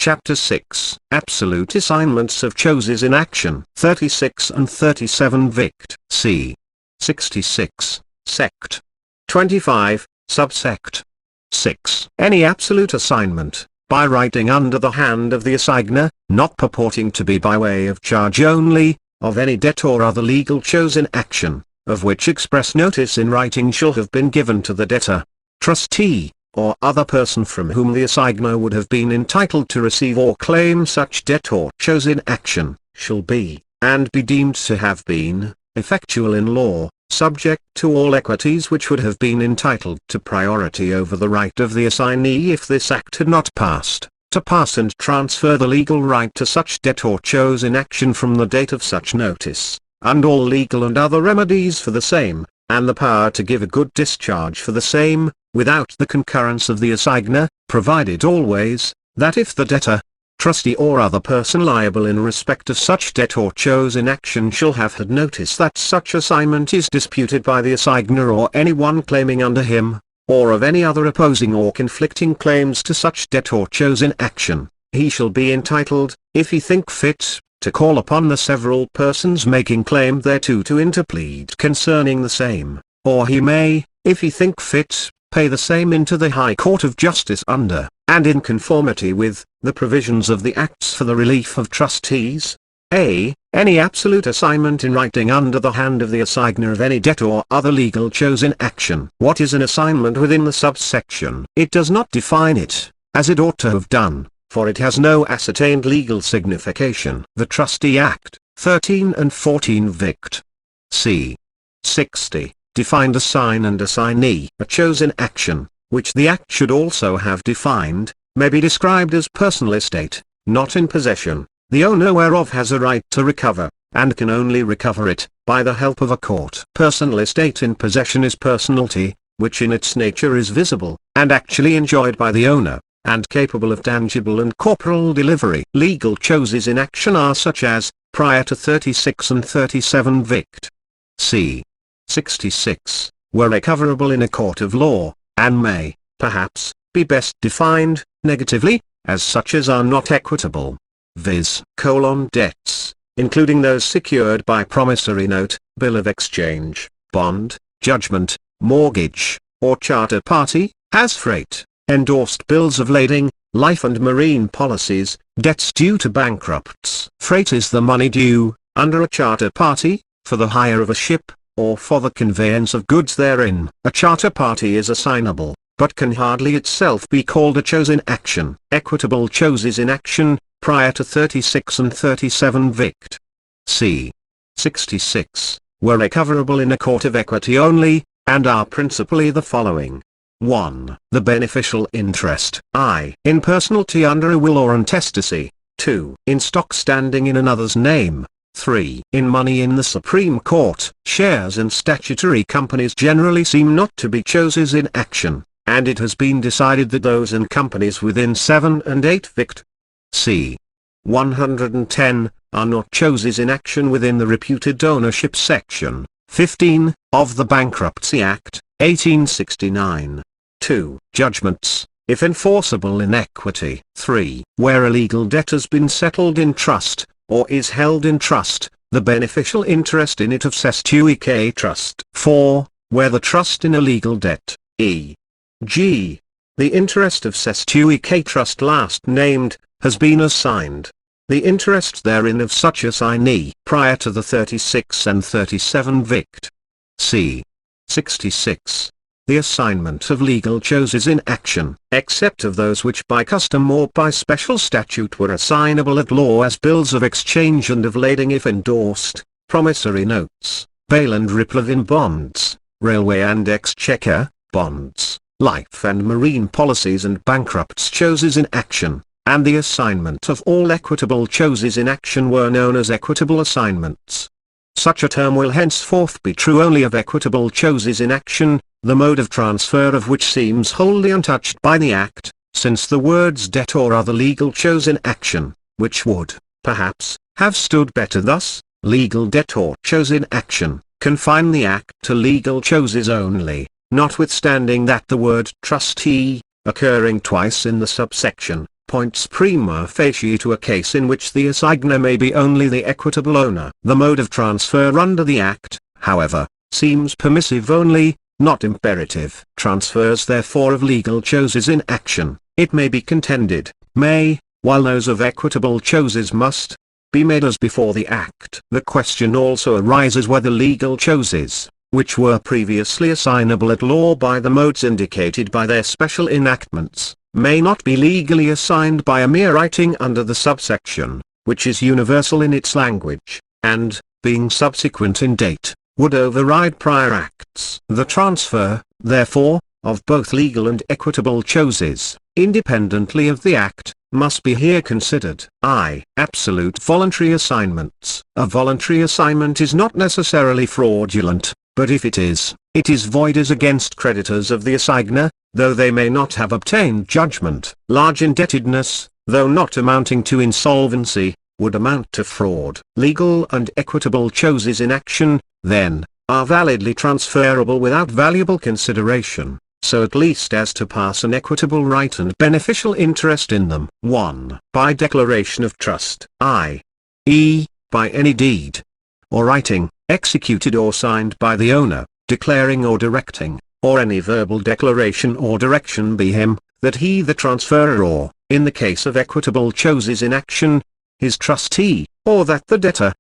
Chapter 6. Absolute Assignments of Choses in Action. 36 and 37 Vict. C. 66. Sect. 25. Subsect. 6. Any absolute assignment, by writing under the hand of the assigner, not purporting to be by way of charge only, of any debt or other legal chose in action, of which express notice in writing shall have been given to the debtor, trustee, or other person from whom the assigner would have been entitled to receive or claim such debt or chose in action, shall be, and be deemed to have been, effectual in law, subject to all equities which would have been entitled to priority over the right of the assignee if this act had not passed, to pass and transfer the legal right to such debt or chose in action from the date of such notice, and all legal and other remedies for the same, and the power to give a good discharge for the same, without the concurrence of the assigner, provided always, that if the debtor, trustee or other person liable in respect of such debt or chose in action shall have had notice that such assignment is disputed by the assigner or any one claiming under him, or of any other opposing or conflicting claims to such debt or chose in action, he shall be entitled, if he think fit, to call upon the several persons making claim thereto to interplead concerning the same, or he may, if he think fit, pay the same into the High Court of Justice under, and in conformity with, the provisions of the Acts for the Relief of Trustees. A. Any absolute assignment in writing under the hand of the assigner of any debt or other legal chose in action. What is an assignment within the subsection? It does not define it, as it ought to have done, for it has no ascertained legal signification. The Trustee Act, 13 and 14 Vict. C. 60. Defined assign and assignee. A chose in action, which the Act should also have defined, may be described as personal estate, not in possession, the owner whereof has a right to recover, and can only recover it, by the help of a court. Personal estate in possession is personalty, which in its nature is visible, and actually enjoyed by the owner, and capable of tangible and corporal delivery. Legal choses in action are such as, prior to 36 and 37 Vict. C. 66, were recoverable in a court of law, and may, perhaps, be best defined, negatively, as such as are not equitable, viz. Debts, including those secured by promissory note, bill of exchange, bond, judgment, mortgage, or charter party, as freight, endorsed bills of lading, life and marine policies, debts due to bankrupts. Freight is the money due, under a charter party, for the hire of a ship, or for the conveyance of goods therein. A charter party is assignable, but can hardly itself be called a chose in action. Equitable choses in action, prior to 36 and 37 Vict. C. 66, were recoverable in a court of equity only, and are principally the following. 1. The beneficial interest, i. in personalty under a will or intestacy. 2. In stock standing in another's name. 3. In money in the Supreme Court. Shares in statutory companies generally seem not to be choses in action, and it has been decided that those in companies within 7 and 8 Vict. C. 110, are not choses in action within the reputed ownership section, 15, of the Bankruptcy Act, 1869. 2. Judgments, if enforceable in equity. 3. Where a legal debt has been settled in trust, or is held in trust, the beneficial interest in it of Cestuique Trust. 4. Where the trust in a legal debt, e.g., the interest of Cestuique Trust last named, has been assigned, the interest therein of such assignee, prior to the 36 and 37 Vict. C. 66. The assignment of legal choses in action, except of those which by custom or by special statute were assignable at law as bills of exchange and of lading if endorsed, promissory notes, bail and replevin bonds, railway and exchequer, bonds, life and marine policies and bankrupt's choses in action, and the assignment of all equitable choses in action were known as equitable assignments. Such a term will henceforth be true only of equitable choses in action, the mode of transfer of which seems wholly untouched by the Act, since the words debt or other legal chose in action, which would, perhaps, have stood better thus, legal debt or chose in action, confine the Act to legal choses only, notwithstanding that the word trustee, occurring twice in the subsection, points prima facie to a case in which the assigner may be only the equitable owner. The mode of transfer under the Act, however, seems permissive only, not imperative. Transfers therefore of legal choses in action, it may be contended, may, while those of equitable choses must, be made as before the Act. The question also arises whether legal choses, which were previously assignable at law by the modes indicated by their special enactments, may not be legally assigned by a mere writing under the subsection, which is universal in its language, and, being subsequent in date, would override prior acts. The transfer, therefore, of both legal and equitable choses, independently of the Act, must be here considered. Absolute voluntary assignments. A voluntary assignment is not necessarily fraudulent, but if it is void as against creditors of the assigner, though they may not have obtained judgment. Large indebtedness, though not amounting to insolvency, would amount to fraud. Legal and equitable choses in action, then, are validly transferable without valuable consideration, so at least as to pass an equitable right and beneficial interest in them. 1. By declaration of trust, i.e., by any deed or writing, executed or signed by the owner, declaring or directing, or any verbal declaration or direction by him, that he the transferor or, in the case of equitable choses in action, his trustee, or that the debtor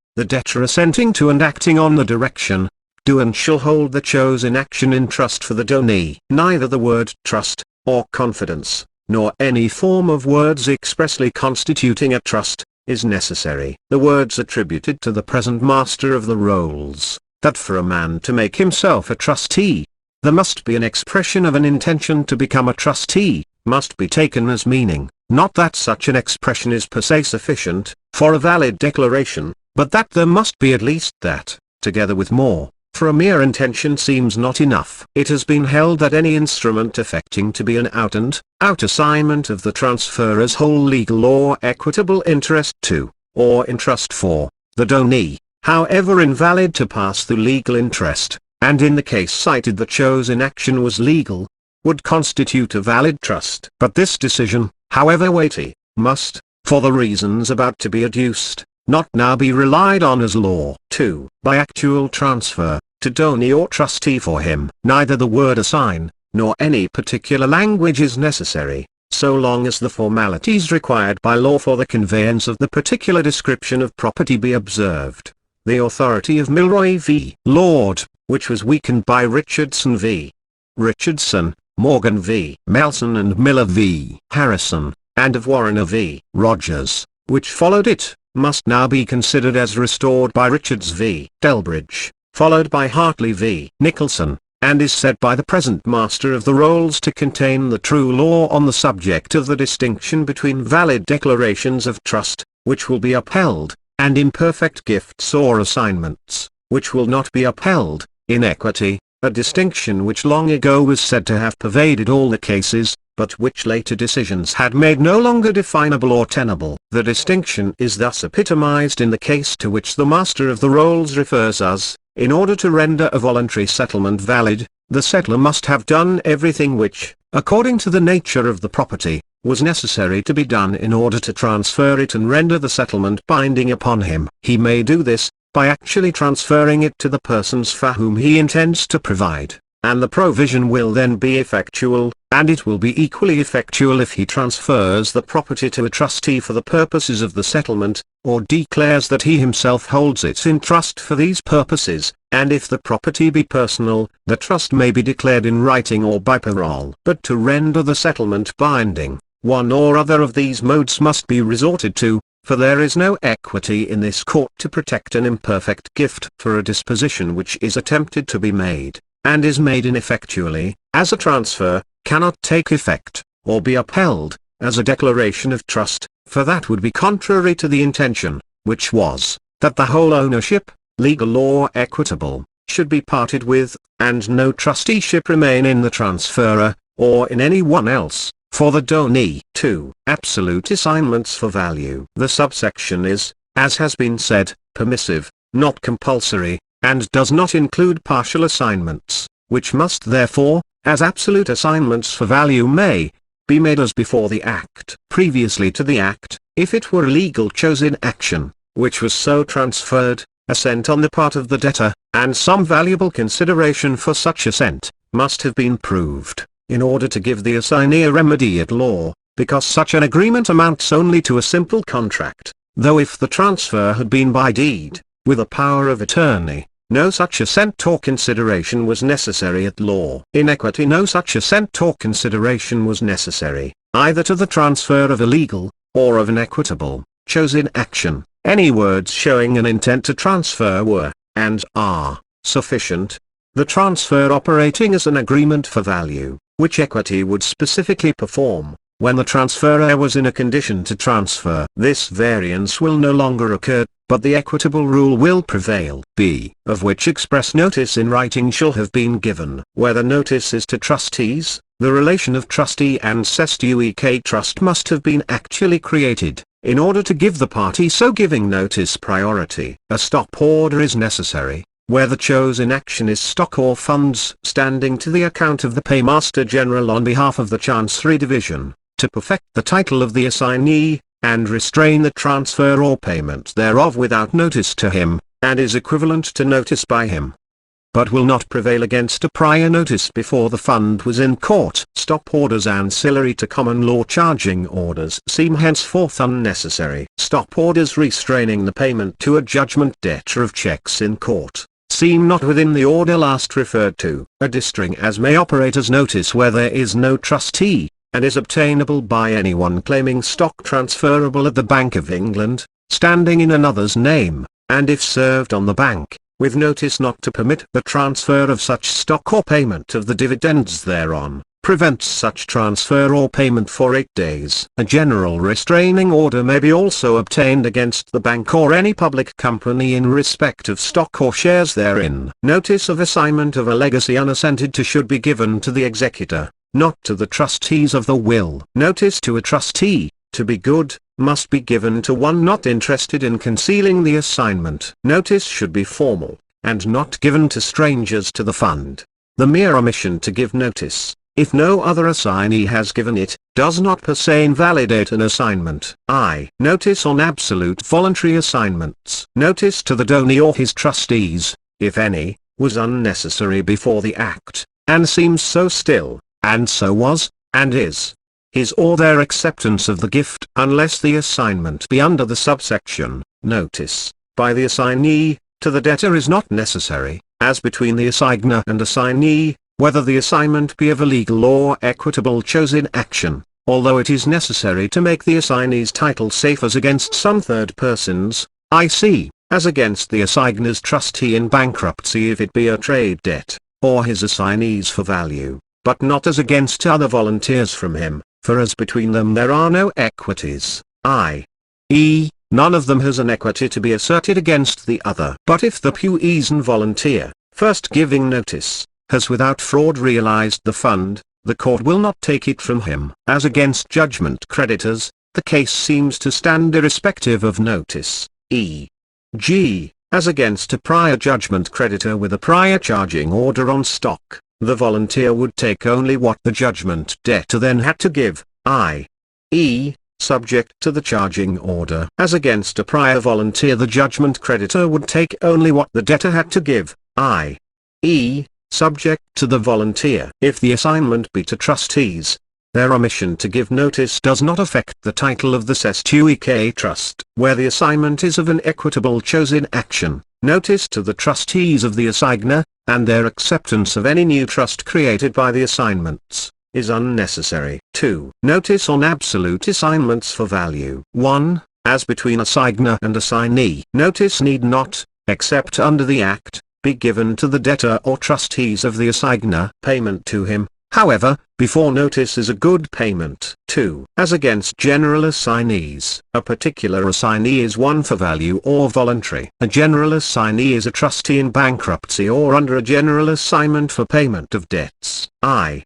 assenting to and acting on the direction, do and shall hold the chose in action in trust for the donee. Neither the word trust, or confidence, nor any form of words expressly constituting a trust, is necessary. The words attributed to the present Master of the Rolls, that for a man to make himself a trustee, there must be an expression of an intention to become a trustee, must be taken as meaning, not that such an expression is per se sufficient, for a valid declaration, but that there must be at least that, together with more, for a mere intention seems not enough. It has been held that any instrument affecting to be an out assignment of the transferor's whole legal or equitable interest to, or in trust for, the donee, however invalid to pass the legal interest, and in the case cited the chose in action was legal, would constitute a valid trust. But this decision, however weighty, must, for the reasons about to be adduced, not now be relied on as law. 2. By actual transfer, to donee or trustee for him. Neither the word assign, nor any particular language is necessary, so long as the formalities required by law for the conveyance of the particular description of property be observed. The authority of Milroy v. Lord, which was weakened by Richardson v. Richardson, Morgan v. Melson and Miller v. Harrison, and of Warriner v. Rogers, which followed it, must now be considered as restored by Richards v. Delbridge, followed by Hartley v. Nicholson, and is said by the present Master of the Rolls to contain the true law on the subject of the distinction between valid declarations of trust, which will be upheld, and imperfect gifts or assignments, which will not be upheld, in equity, a distinction which long ago was said to have pervaded all the cases, but which later decisions had made no longer definable or tenable. The distinction is thus epitomized in the case to which the Master of the Rolls refers us: in order to render a voluntary settlement valid, the settler must have done everything which, according to the nature of the property, was necessary to be done in order to transfer it and render the settlement binding upon him. He may do this, by actually transferring it to the persons for whom he intends to provide, and the provision will then be effectual, and it will be equally effectual if he transfers the property to a trustee for the purposes of the settlement, or declares that he himself holds it in trust for these purposes, and if the property be personal, the trust may be declared in writing or by parole. But to render the settlement binding, one or other of these modes must be resorted to, for there is no equity in this court to protect an imperfect gift for a disposition which is attempted to be made, and is made ineffectually, as a transfer, cannot take effect, or be upheld, as a declaration of trust, for that would be contrary to the intention, which was, that the whole ownership, legal or equitable, should be parted with, and no trusteeship remain in the transferor, or in any one else, for the donee. 2. Absolute assignments for value. The subsection is, as has been said, permissive, not compulsory, and does not include partial assignments, which must therefore, as absolute assignments for value may, be made as before the act. Previously to the act, if it were a legal chose-in action, which was so transferred, assent on the part of the debtor, and some valuable consideration for such assent, must have been proved, in order to give the assignee a remedy at law, because such an agreement amounts only to a simple contract, though if the transfer had been by deed, with a power of attorney, no such assent or consideration was necessary at law. In equity no such assent or consideration was necessary, either to the transfer of a legal, or of an equitable, chose-in action. Any words showing an intent to transfer were, and are, sufficient. The transfer operating as an agreement for value, which equity would specifically perform, when the transferor was in a condition to transfer. This variance will no longer occur, but the equitable rule will prevail. B. Of which express notice in writing shall have been given. Whether notice is to trustees, the relation of trustee and sestuique trust must have been actually created, in order to give the party so giving notice priority. A stop order is necessary, where the chose-in action is stock or funds standing to the account of the Paymaster General on behalf of the Chancery Division, to perfect the title of the assignee, and restrain the transfer or payment thereof without notice to him, and is equivalent to notice by him, but will not prevail against a prior notice before the fund was in court. Stop orders ancillary to common law charging orders seem henceforth unnecessary. Stop orders restraining the payment to a judgment debtor of checks in court seem not within the order last referred to. A distring as may operate as notice where there is no trustee, and is obtainable by anyone claiming stock transferable at the Bank of England, standing in another's name, and if served on the bank, with notice not to permit the transfer of such stock or payment of the dividends thereon, prevents such transfer or payment for 8 days. A general restraining order may be also obtained against the bank or any public company in respect of stock or shares therein. Notice of assignment of a legacy unassented to should be given to the executor, not to the trustees of the will. Notice to a trustee, to be good, must be given to one not interested in concealing the assignment. Notice should be formal, and not given to strangers to the fund. The mere omission to give notice, if no other assignee has given it, does not per se invalidate an assignment. I. Notice on absolute voluntary assignments. Notice to the donee or his trustees, if any, was unnecessary before the act, and seems so still, and so was, and is. His or their acceptance of the gift, unless the assignment be under the subsection, notice, by the assignee, to the debtor is not necessary, as between the assignor and assignee, whether the assignment be of a legal or equitable chose-in action, although it is necessary to make the assignee's title safe as against some third persons, i.c., as against the assignor's trustee in bankruptcy if it be a trade debt, or his assignees for value, but not as against other volunteers from him, for as between them there are no equities, i.e., none of them has an equity to be asserted against the other. But if the puissant volunteer, first giving notice, has without fraud realized the fund, the court will not take it from him. As against judgment creditors, the case seems to stand irrespective of notice, e.g., as against a prior judgment creditor with a prior charging order on stock, the volunteer would take only what the judgment debtor then had to give, i.e., subject to the charging order. As against a prior volunteer the judgment creditor would take only what the debtor had to give, i.e., subject to the volunteer. If the assignment be to trustees, their omission to give notice does not affect the title of the sestuique trust. Where the assignment is of an equitable chose-in action, notice to the trustees of the assignor, and their acceptance of any new trust created by the assignments, is unnecessary. 2. Notice on absolute assignments for value. 1. As between assignor and assignee. Notice need not, except under the Act, be given to the debtor or trustees of the assignor. Payment to him, however, before notice is a good payment. 2. As against general assignees. A particular assignee is one for value or voluntary. A general assignee is a trustee in bankruptcy or under a general assignment for payment of debts.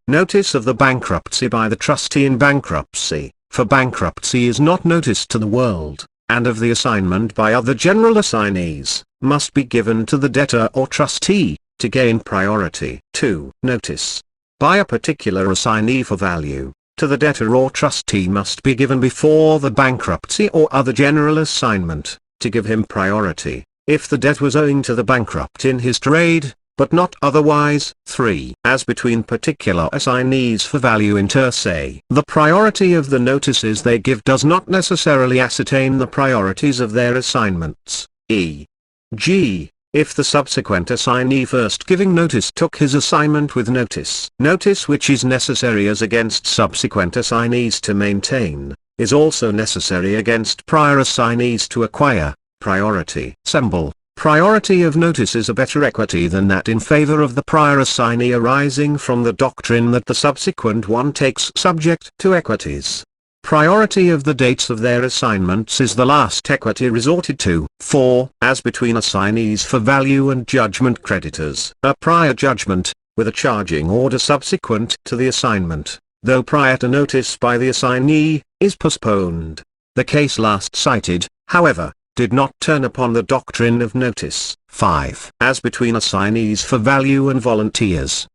Notice of the bankruptcy by the trustee in bankruptcy, for bankruptcy is not noticed to the world, and of the assignment by other general assignees, must be given to the debtor or trustee, to gain priority. 2. Notice by a particular assignee for value. to the debtor or trustee must be given before the bankruptcy or other general assignment, to give him priority, if the debt was owing to the bankrupt in his trade, but not otherwise. 3. As between particular assignees for value inter se. The priority of the notices they give does not necessarily ascertain the priorities of their assignments, e.g., if the subsequent assignee first giving notice took his assignment with notice. Notice which is necessary as against subsequent assignees to maintain, is also necessary against prior assignees to acquire, priority. Symbol. Priority of notice is a better equity than that in favor of the prior assignee arising from the doctrine that the subsequent one takes subject to equities. Priority of the dates of their assignments is the last equity resorted to. 4. As between assignees for value and judgment creditors. A prior judgment, with a charging order subsequent to the assignment, though prior to notice by the assignee, is postponed. The case last cited, however, did not turn upon the doctrine of notice. 5. As between assignees for value and volunteers.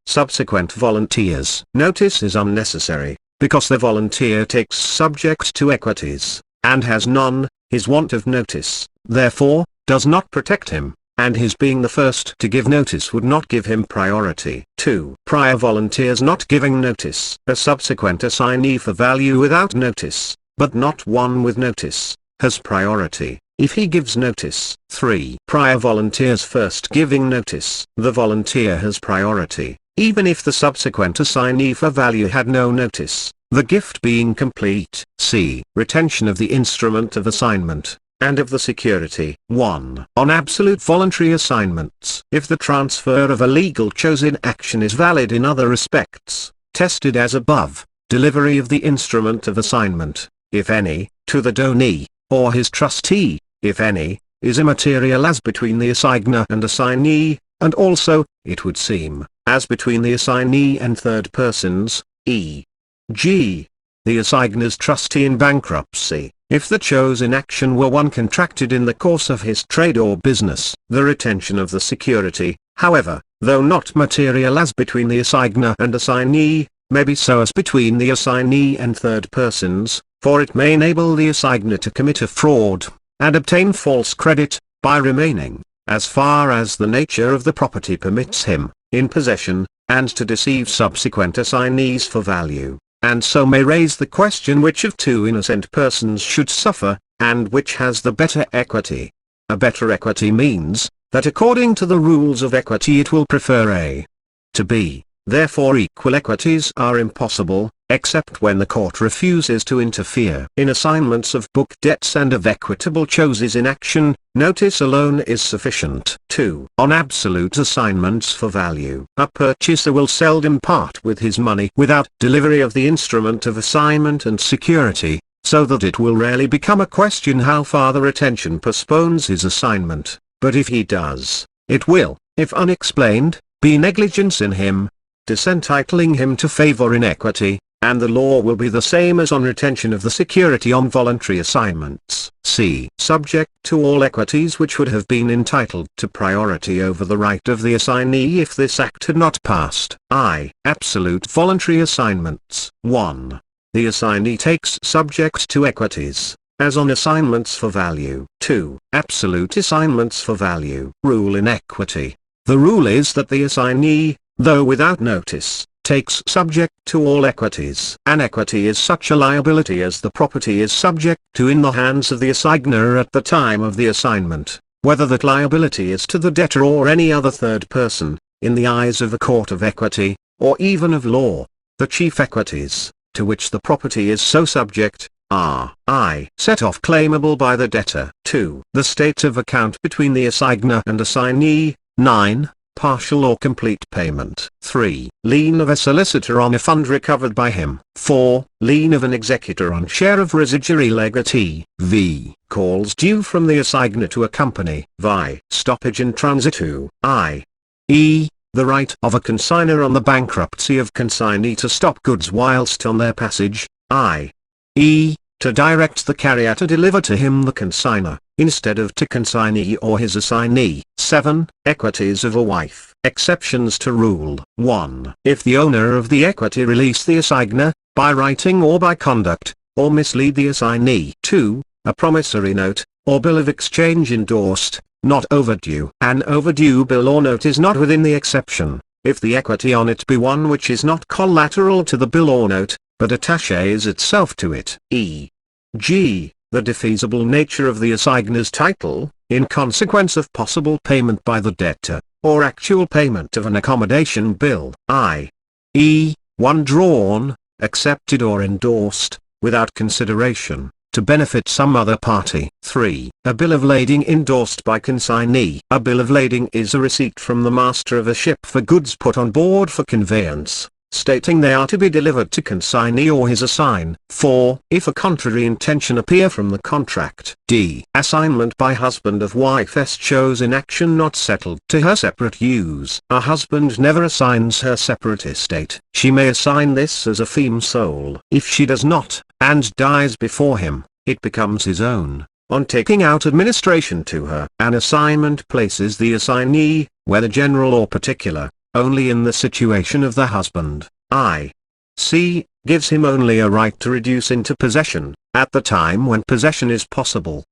Subsequent volunteers. Notice is unnecessary, because the volunteer takes subject to equities, and has none. His want of notice, therefore, does not protect him, and his being the first to give notice would not give him priority. 2. Prior volunteers not giving notice. A subsequent assignee for value without notice, but not one with notice, has priority, if he gives notice. 3. Prior volunteers first giving notice. The volunteer has priority, even if the subsequent assignee for value had no notice, the gift being complete. C. Retention of the instrument of assignment, and of the security. 1. On absolute voluntary assignments. If the transfer of a legal chosen action is valid in other respects, tested as above, delivery of the instrument of assignment, if any, to the donee, or his trustee, if any, is immaterial as between the assigner and assignee, and also, it would seem, as between the assignee and third persons, e.g., the assigner's trustee in bankruptcy, if the chosen action were one contracted in the course of his trade or business. The retention of the security, however, though not material as between the assigner and assignee, may be so as between the assignee and third persons, for it may enable the assigner to commit a fraud, and obtain false credit, by remaining, as far as the nature of the property permits him, in possession, and to deceive subsequent assignees for value, and so may raise the question which of two innocent persons should suffer, and which has the better equity. A better equity means, that according to the rules of equity it will prefer A to B. Therefore equal equities are impossible, except when the court refuses to interfere. In assignments of book debts and of equitable choses in action, notice alone is sufficient. 2. On absolute assignments for value. A purchaser will seldom part with his money without delivery of the instrument of assignment and security, so that it will rarely become a question how far the retention postpones his assignment, but if he does, it will, if unexplained, be negligence in him, disentitling him to favor in equity, and the law will be the same as on retention of the security on voluntary assignments. C. Subject to all equities which would have been entitled to priority over the right of the assignee if this act had not passed. I. Absolute voluntary assignments. 1. The assignee takes subject to equities, as on assignments for value. 2. Absolute assignments for value. Rule in equity. The rule is that the assignee, though without notice, takes subject to all equities. An equity is such a liability as the property is subject to in the hands of the assigner at the time of the assignment, whether that liability is to the debtor or any other third person, in the eyes of a court of equity, or even of law. The chief equities, to which the property is so subject, are I. Set off claimable by the debtor. 2. The state of account between the assigner and assignee. 9. Partial or complete payment. 3. Lien of a solicitor on a fund recovered by him. 4. Lien of an executor on share of residuary legatee. V. Calls due from the assigner to a company. Vi. Stoppage in transitu. I. E. The right of a consignor on the bankruptcy of consignee to stop goods whilst on their passage. I. E. To direct the carrier to deliver to him the consignor, instead of to consignee or his assignee. 7. Equities of a wife. Exceptions to rule. 1. If the owner of the equity release the assigner, by writing or by conduct, or mislead the assignee. 2. A promissory note, or bill of exchange endorsed, not overdue. An overdue bill or note is not within the exception, if the equity on it be one which is not collateral to the bill or note, but attaches itself to it. E.g., the defeasible nature of the assigner's title, in consequence of possible payment by the debtor, or actual payment of an accommodation bill. I.e., one drawn, accepted or endorsed, without consideration, to benefit some other party. 3. A bill of lading endorsed by consignee. A bill of lading is a receipt from the master of a ship for goods put on board for conveyance, stating they are to be delivered to consignee or his assign. 4. If a contrary intention appear from the contract. D. Assignment by husband of wife s chose in action not settled to her separate use. A husband never assigns her separate estate. She may assign this as a feme sole. If she does not, and dies before him, it becomes his own, on taking out administration to her. An assignment places the assignee, whether general or particular, only in the situation of the husband. I.c. gives him only a right to reduce into possession, at the time when possession is possible.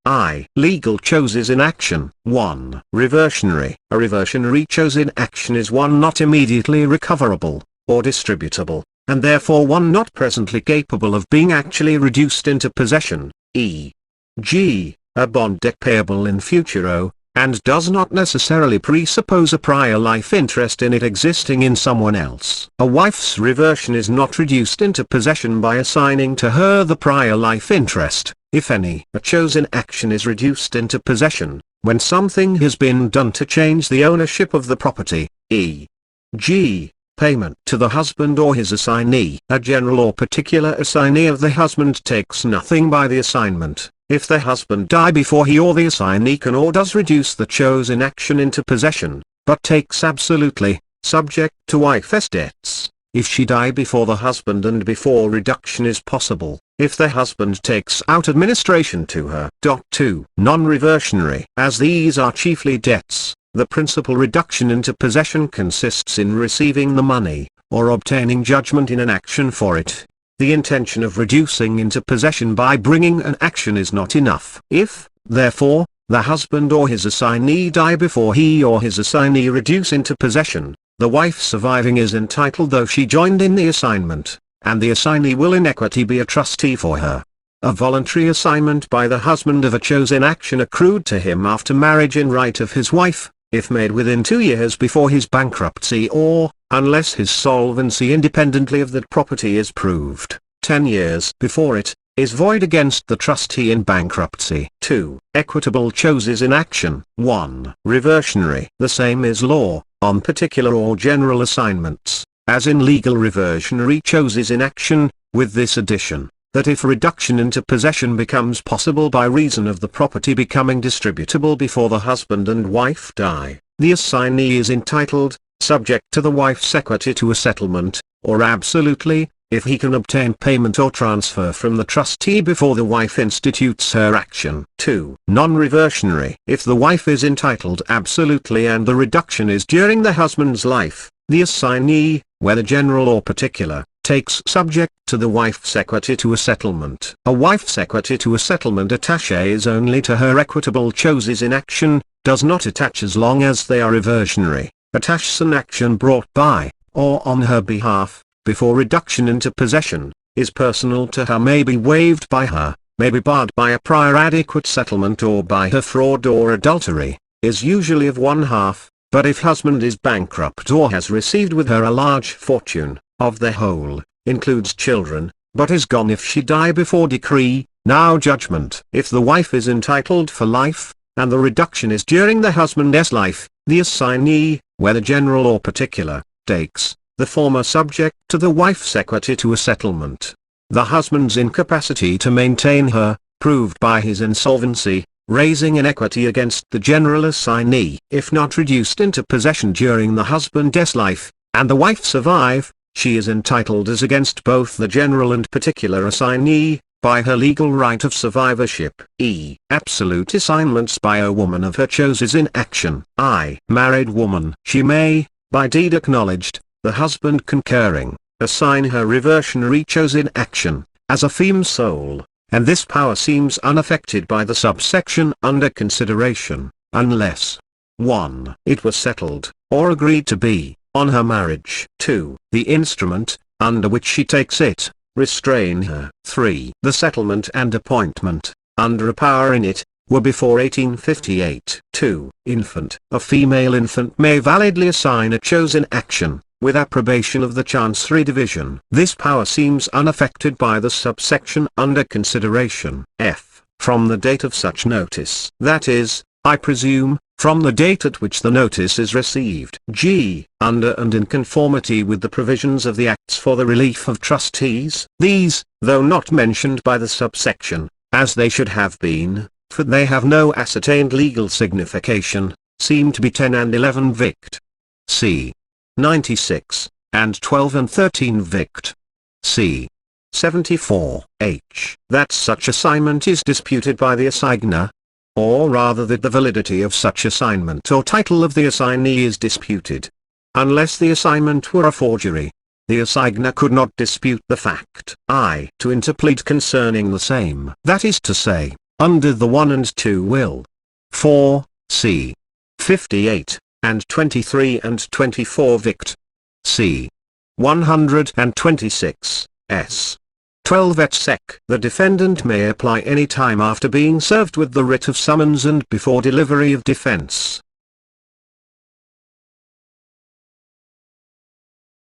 Legal choses in action. 1. Reversionary. A reversionary chose in action is one not immediately recoverable, or distributable, and therefore one not presently capable of being actually reduced into possession, e.g., a bond debt payable in futuro, and does not necessarily presuppose a prior life interest in it existing in someone else. A wife's reversion is not reduced into possession by assigning to her the prior life interest, if any. A chose in action is reduced into possession, when something has been done to change the ownership of the property, e.g., payment to the husband or his assignee. A general or particular assignee of the husband takes nothing by the assignment, if the husband die before he or the assignee can or does reduce the chose in action into possession, but takes absolutely, subject to wife's debts, if she die before the husband and before reduction is possible, if the husband takes out administration to her. 2. Non-reversionary. As these are chiefly debts, the principal reduction into possession consists in receiving the money, or obtaining judgment in an action for it. The intention of reducing into possession by bringing an action is not enough. If, therefore, the husband or his assignee die before he or his assignee reduce into possession, the wife surviving is entitled though she joined in the assignment, and the assignee will in equity be a trustee for her. A voluntary assignment by the husband of a chose in action accrued to him after marriage in right of his wife, if made within 2 years before his bankruptcy or, unless his solvency independently of that property is proved, 10 years before it, is void against the trustee in bankruptcy. 2. Equitable choses in action. 1. Reversionary. The same is law, on particular or general assignments, as in legal reversionary choses in action, with this addition, that if reduction into possession becomes possible by reason of the property becoming distributable before the husband and wife die, the assignee is entitled, subject to the wife's equity to a settlement, or absolutely, if he can obtain payment or transfer from the trustee before the wife institutes her action. 2. Non-reversionary. If the wife is entitled absolutely and the reduction is during the husband's life, the assignee, whether general or particular, takes subject to the wife's equity to a settlement. A wife's equity to a settlement attaches only to her equitable choses in action, does not attach as long as they are reversionary. Attaches an action brought by, or on her behalf, before reduction into possession, is personal to her, may be waived by her, may be barred by a prior adequate settlement or by her fraud or adultery, is usually of one half, but if husband is bankrupt or has received with her a large fortune, of the whole, includes children, but is gone if she die before decree, now judgment. If the wife is entitled for life, and the reduction is during the husband's life, the assignee, whether general or particular, takes, the former subject to the wife's equity to a settlement. The husband's incapacity to maintain her, proved by his insolvency, raising an equity against the general assignee. If not reduced into possession during the husband's life, and the wife survive, she is entitled as against both the general and particular assignee, by her legal right of survivorship. E. Absolute assignments by a woman of her choses in action. I. Married woman. She may, by deed acknowledged, the husband concurring, assign her reversionary chose in action, as a feme sole, and this power seems unaffected by the subsection under consideration, unless 1. It was settled, or agreed to be, on her marriage. 2. The instrument, under which she takes it, restrain her. 3. The settlement and appointment, under a power in it, were before 1858. 2. Infant. A female infant may validly assign a chose in action, with approbation of the Chancery Division. This power seems unaffected by the subsection under consideration. F. From the date of such notice. That is, I presume, from the date at which the notice is received. G. Under and in conformity with the provisions of the Acts for the Relief of Trustees. These, though not mentioned by the subsection, as they should have been, for they have no ascertained legal signification, seem to be 10 and 11 Vict. C. 96, and 12 and 13 Vict. C. 74 H. That such assignment is disputed by the assigner, or rather that the validity of such assignment or title of the assignee is disputed. Unless the assignment were a forgery, the assigner could not dispute the fact. I. To interplead concerning the same. That is to say, under the 1 and 2 will. 4, c. 58, and 23 and 24 Vict. c. 126, s. 12 et sec. The defendant may apply any time after being served with the writ of summons and before delivery of defense,